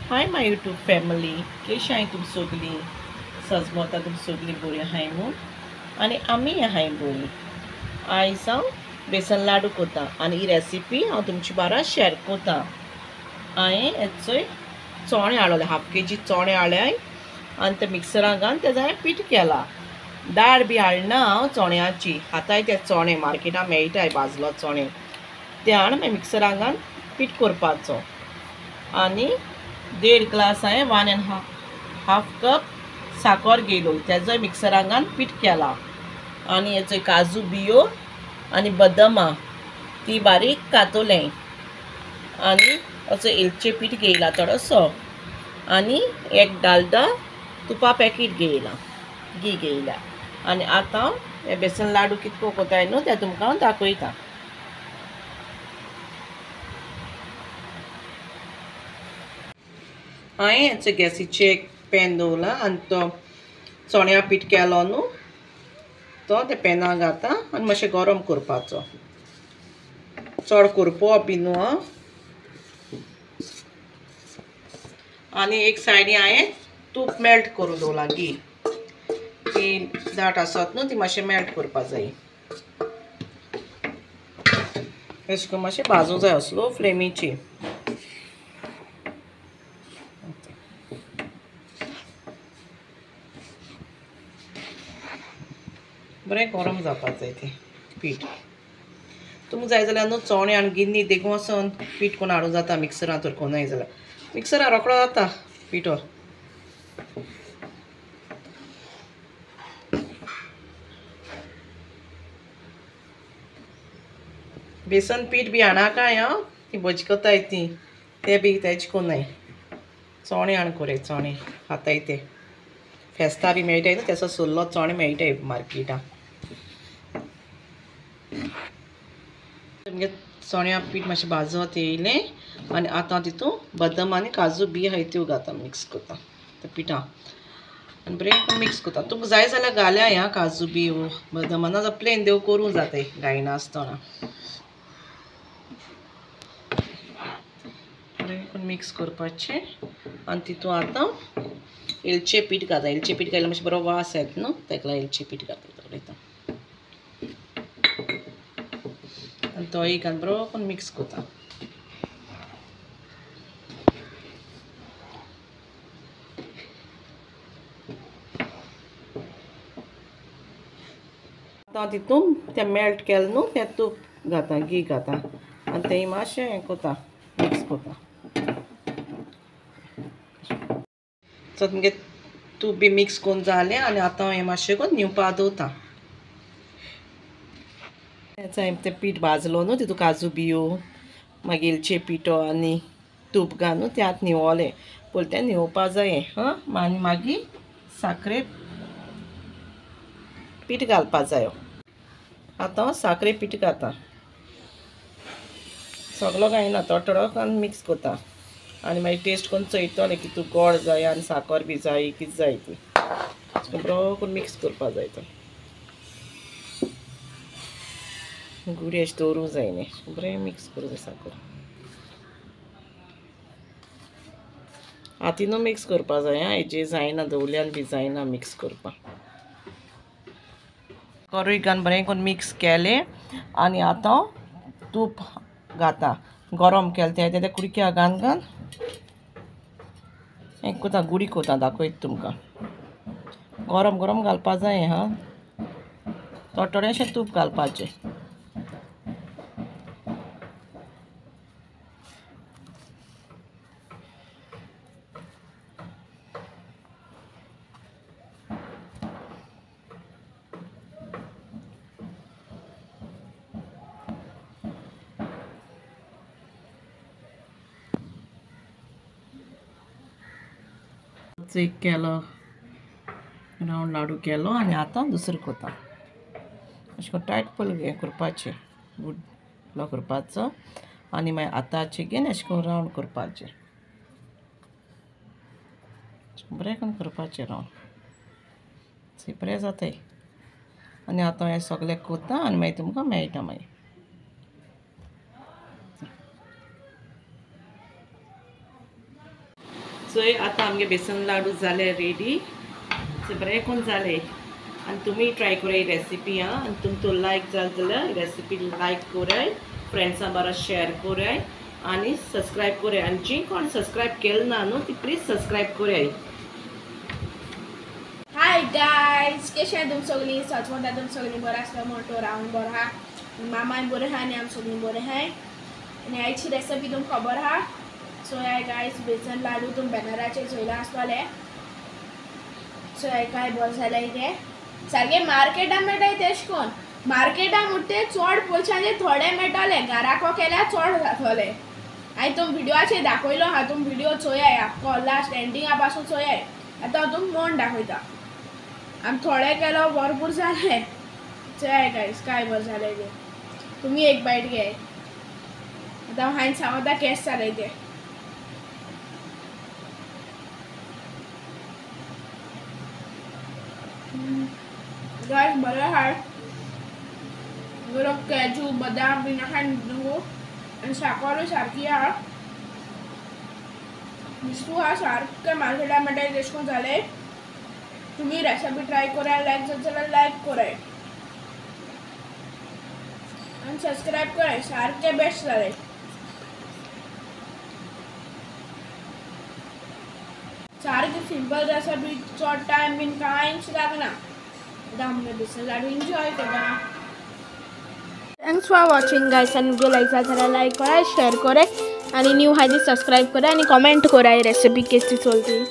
Hi my YouTube family, कशी हाय तुम सगळीं? सजमोता तुम सगळीं बरी हाय न्हू? आनी आमी हाय बरी. आयज हांव बेसन लाडू करता आनी ही रेसिपी हांव तुमची बारा शेअर करता. हांवें हेचोय चोणे हाडले, हाफ केजी चोणे हाडल्याय आनी ते मिक्सरान घालून तेजो हांवें पीठ केला. दाळ बी हाडना हांव चोण्याची, हाताय ते चोणे मार्केटान मेळटाय भाजलो चोणे, ते हाडून मागीर मिक्सरान घालून पीठ करपाचो. आनी 1.5 ग्लास हांवें 1.5 कप साकर घेयलो, तेजोय मिक्सरान घालून पीठ केला. आनी हेचो काजू बियो आनी बदमां ती बारीक कातोलें. आनी असो एलचे पीठ घेयला थोडोसो. आनी एक डालडा तुपा पॅकेट घेयला, घी घेयला. आनी आतां हांव हे बेसन लाडू कितको कोताय न्हू ते तुमकां हांव दाखयता. हांवें हेचो गॅसीचेर एक पॅन दवरला आनी तो चोण्या पीठ केलो न्हू तो त्या पॅनाक घालता आनी मातशें गरम करपाचो. चड करपोवप बी न्हू आं. आनी एक सायडीन हांवें तूप मेल्ट करून दवरला, घी. ती दाट आसत न्हू ती मातशें मेल्ट करपा जाय. अशें करून मातशें भाजूं जाय स्लो फ्लेमीचेर. बरें गरम जावपाक जाय तें पीठ. तुमकां जाय जाल्यार न्हू चोणे आनी गिन्नी देखून वचोन पीठ करून हाडूं जाता, मिक्सरान तर जाय जाल्यार. मिक्सरान रोकडो जाता पिठो. बेसन पीठ बी हाणाकाय हांव ती भजी कोताय ती, ते बी तेज कोनाय. चोणे हाण कोराय, चोणे खाताय ते. फेस्ता बी मेळटाय न्हू तेसो सोल्लो चोणे मेळटाय मार्केटान. तुमगे चोण्या पीठ मातशें भाजत येयलें आनी आतां तितून बदाम आनी काजू बी आहाय त्यो घालता, मिक्स कोता त्या पिठां आनी बरें मिक्स कोता. तुमकां जाय जाल्यार घाल्याय आं काजू बी बदाम, नाजाल्यार प्लेन देव करूं जाताय गायना आसतना. बरें करून मिक्स करपाचें आनी तितून आतां एलचें पीठ घालता. एलचें पीठ घातल्यार मातशें बरो वास येता न्हू, तेका लागून एलचें पीठ घालता. आनी तोय घालून बरो करून मिक्स कोता. आतां तितून तें मेल्ट केलें न्हू तें तूप घालता, घी घालता आनी तें मातशें हें कोता, मिक्स कोता. सो तुमगे तूप बी मिक्स करून जालें आनी आतां हें मातशें करून न्हिवपा दवरता. हांवें तें पीठ भाजलो न्हू तितून काजू बियो मागीर एलचे पिठो आनी तूप घालून तें आतां न्हिवोलें. पयलीं तें न्हिवपा जायें हां. आनी मागीर साखरे पीठ घालपा जायो. आतां साखरे पीठ घालता, सगलो घायना थोडो थोडो घालून मिक्स कोता. आनी मागीर टेस्ट करून चयतलें कितू गोड जाय आनी साकर बी जाय कितें जाय ती. बरो करून मिक्स करपा जाय तो. गुडी अशें दवरूंक जाय न्ही, बरें मिक्स करूं जाय साकर. हातीनूच मिक्स करपा जाय आं, हेजेर जायना, दवल्यान बी जायना मिक्स करपा. करूय घालून बरें करून मिक्स केलें आनी आतां तूप घालता गरम केलें तें कुडक्या घालून हें कोता, गुडी कोता दाखयता तुमकां. गरम गरम घालपा जाय हां, थोडेशें तूप घालपाचें. एक केलो रावंड लाडू केलो आनी आतां दुसरो कोता. अशें करून टायट पयलीं हें करपाचें, गुडलो करपाचो आनी मागीर आतांचें घेवन अशें करून रावंड करपाचें. बरें करून करपाचें रावंड, बरें जाताय. आनी आतां हें सगलें कोता आनी मागीर तुमकां मेळटा मागीर. चोय आतां आमगे बेसन लाडू जाले रेडी. बरें करून जाले आनी तुमी ट्राय कराय रेसिपी आं. आनी तुमकां लायक जाल जाल्यार रेसिपी लायक कराय, फ्रेंड्सां बारा शेअर कराय आनी सब्सक्रायब कराय. आनी जी कोण सब्सक्रायब केलें ना न्हू ती प्लीज सब्सक्रायब कराय. हाय गायज, कशें तुम सगळीं? सचमोता तुम सगळीं बरें आसता म्हणटो रावून बरो आहा. मामाय बरें आहा आनी आमी सगळीं बरें आहाय. आनी आयची रेसिपी तुमकां खबर आहा. सो हाय गायज, बेसन लाडू तुम बॅनराचेर चोयला आसतले. सो हाय काय बरें जालें तें सारकें मार्केटान मेळटाय तेश कोन. मार्केटान म्हणटा चड पयशांचे थोडे मेळटले, घराको केल्यार चड जातले. हांवें तुम व्हिडिओचेर दाखयलो आहा. तुम व्हिडिओ चोयाय आख्खो लास्ट एंडिंगा पासून चोयाय. आतां हांव तुमकां मोन दाखयता. आमी थोडे केलो भरपूर जाले. चोयाय गायज काय बरें जालें तें. तुमी एक बायट घे. आतां हांवें सांगता केस जालें तें. गायज बरें आहा. बरो कॅजू बदाम बीन आहा न्हू आनी साखरूय सारकी आहा. मिस्टू आहा सारकें मार्केटान मेळटाय तेश कोन जालें. तुमी रेसिपी ट्राय कराय, लायक जाता जाल्यार लायक कराय आनी सब्सक्रायब कराय. सारकें बेस्ट जालें. सारकी सिंपल रेसिपी, चड टायम बीन कांयच लागना. आतां आमगे बेसन लाडू एन्जॉय करता. Thanks for watching guys. आनी वीडियो लायक जाता जाल्यार लायक कराय, शेअर कराय आनी न्यू आहाय ती सब्सक्रायब कराय आनी कमेंट कराय रेसिपी केसी चलती.